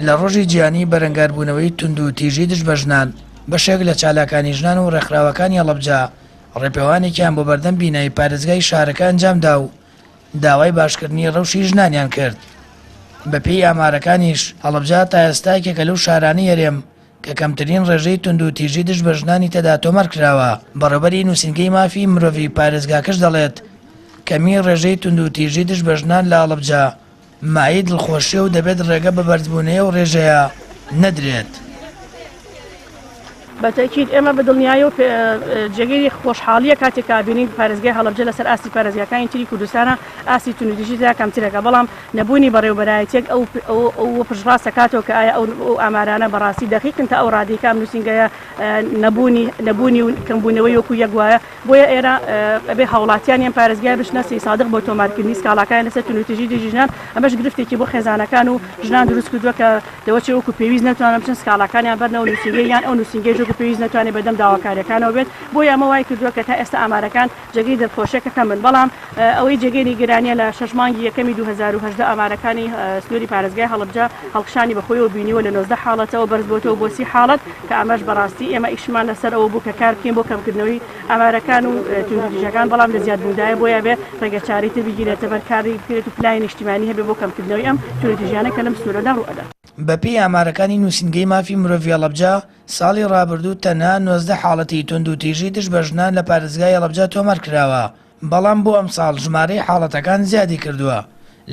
لە ڕۆژی گیانی بەرەنگاربوونەوەی تونند و تیژی دژ بە ژنان بەشێک لە چالاکانی ژنان و ڕێکخراوەکانی هەڵەبجە ڕێپێوانێکیان بۆ بەردەم بینایی پارێزگای شارەکە ئەنجامدا و داوای باشکردنی ڕەوشی ژنانیان کرد. بەپێی ئامارەکانیش هەڵەبجە تا ئێستاکێکە لەو شارانەی هەرێم کە کەمترین ڕێژەی تونند و تیژی دژ بە ژنانی تێدا تۆمەر کراوە. بەڕێوەبەری نووسینگەی مافی مرۆڤی پارێزگاکەش دەڵێت کەمی ڕێژەی تونند و تیژی دژ بە ژنان لە هەڵەبجە مای دڵخۆشیە و دەبێت ڕێگە بە بەرزبوونەیە و ڕێژەیە نەدرێت. بەتەکید ئێمە بەدڵنیایی و جێگەی خۆشحاڵیە کاتێک کابینین پارێزگای هەڵەبجە لەسەر ئاستی پارێزگاکانی تری کوردستانە ئاستی تونند و تیژی کەمترەکە، بەڵام نەبوونی بەڕێوەبەرایەتێک ئەو پشتڕاست دەکاتەوە کە ئایا ئەو ئامارانە بەڕاستی دەقیقن تا ئەو ڕادیکام نووسینگەیە نەبوونی و کەمبوونەوەی وەکو یەک وایە. بۆیە ئێرە ئەبێ هاوڵاتیانیان پارێزگای بشنە سادق بۆ تۆمارکردنی سکاڵاکان لەسەر تونند و تیژی دژی ژنان. ئەمەش گرفتێکی بۆ خێزانەکان و ژنان دروست کردووە کە دەوەچێ وەکو پێویست نەتوانن بچن سکاڵاکانیان بەرنەوە نووسینگەی یان ئەو نووسینگەی ژۆکو پێویست نەتوانێت بەدەم داواکاریەکانەوە بێت. بۆیە ئەمە وای کردووە کە تا ئێستا ئامارەکان جێگەی دڵخۆشیەکە کەمن، بەڵام ئەوەی جێگەی نیگەرانیە لە 6 مانگی یەکەمی 2018 ئامارەکانی سنووری پارێزگای هەڵەبجە هەڵکشانی بەخۆیەوە بینیوە لە 19 حاڵەتەوە بەرز بۆتەوە بۆ 30 حاڵەت کە ئەمەش بەڕاستی ئێمە ئیشمان لەسەر ئەوە بوو کە کار بکەین بۆ کەمکردنەوەی ئامارەکان و تونند و تیژەکان، بەڵام لە زیادبوودایە بۆیە بێ ڕێگەچاریتر بگیرێتە بەر کاری بکرێت و پلانی نیشتیمانی هەبێ بۆ کەمکردنەوەی ئەم تونند و تیژیانە کە لەم سنوورەدا ڕوئەدا. بەپێی ئامارەکانی نووسینگەی مافی مرۆڤی هەڵەبجە ساڵی ڕابردوو تەنها 19 حاڵەتی تونند و تیژی دژ بە ژنان لە پارێزگای هەڵەبجە تۆمەر کراوە، بەڵام بۆ ئەم ساڵ ژمارەی حاڵەتەکان زیادی کردووە.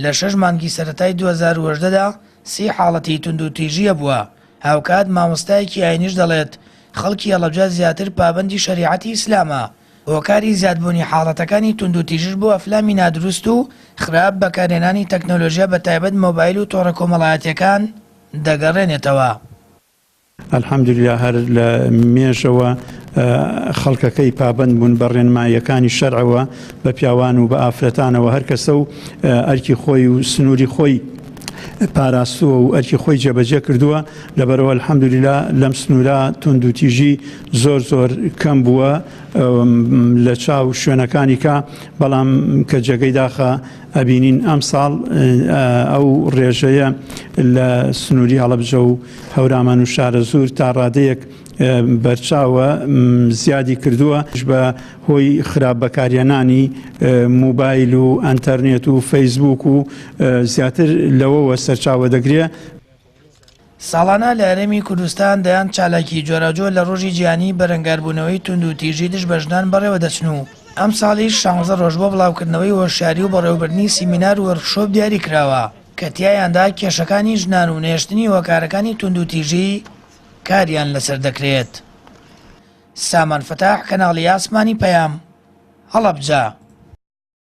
لە 6 مانگی سەرەتای 2018دا 30 حاڵەتی تونند و تیژیە بووە. هاوکات مامۆستایەکی ئاینیش دەڵێت خەڵکی هەڵەبجە زیاتر پابەندی شەریعەتی ئیسلامە. هۆکاری زیادبوونی حاڵەتەکانی تونند و تیژش بۆ ئەفلامی نادروست و خراپ بەکارهێنانی تەکنۆلۆژیا بە تایبەت مۆبایل و تۆڕە کۆمەڵایەتیەکان دەگەڕێنێتەوە. الحەمدولیا هەر لە مێژەوە خەڵکەکەی پابند بوون بە ڕێنماییەکانی شەرعەوە بە پیاوان و بە ئافرەتانەوە هەر کەسە و ئەرکی خۆی و سنووری خۆی پاراستووە و ئەرکی خۆی جێبەجێ کردووە. لەبەرەوە الحەمدوللا لەم سنوورە تونند و تیژی زۆر کەم بووە لە چاو شوێنەکانی کە، بەڵام کە جێگەی داخە ئەبینین ئەم ساڵ ئەو ڕێژەیە لە سنووری هەڵەبجە و هەورامان و شارە زوور تا ڕادەیەک بەرچاوە زیادی کردووە بە هۆی خراپ بەکارهێنانی موبایل و ئەنتەرنێت و فەیسبوک و زیاتر لەوەوە سەرچاوە دەگرێت. ساڵانە لە هەرێمی کوردستان دەیان چالاکی جۆراجۆ لە ڕۆژی گیانی بەرەنگاربوونەوەی تونند و تیژی دژ بە ژنان بەڕێوە دەچن و ئەم ساڵیش 16 ڕۆژ بۆ بڵاوکردنەوەی هۆشیاری و بەڕێوەبردننی سیمینار و وەرکشۆپ دیاری کراوە کە تیایاندا کێشەکانی ژنان و نێشتنی هۆکارەکانی تونند و تیژی کاریان لەسەر دەکرێت. سامان فتاح، کەناڵی ئاسمانی پەیام، هەڵەبجە.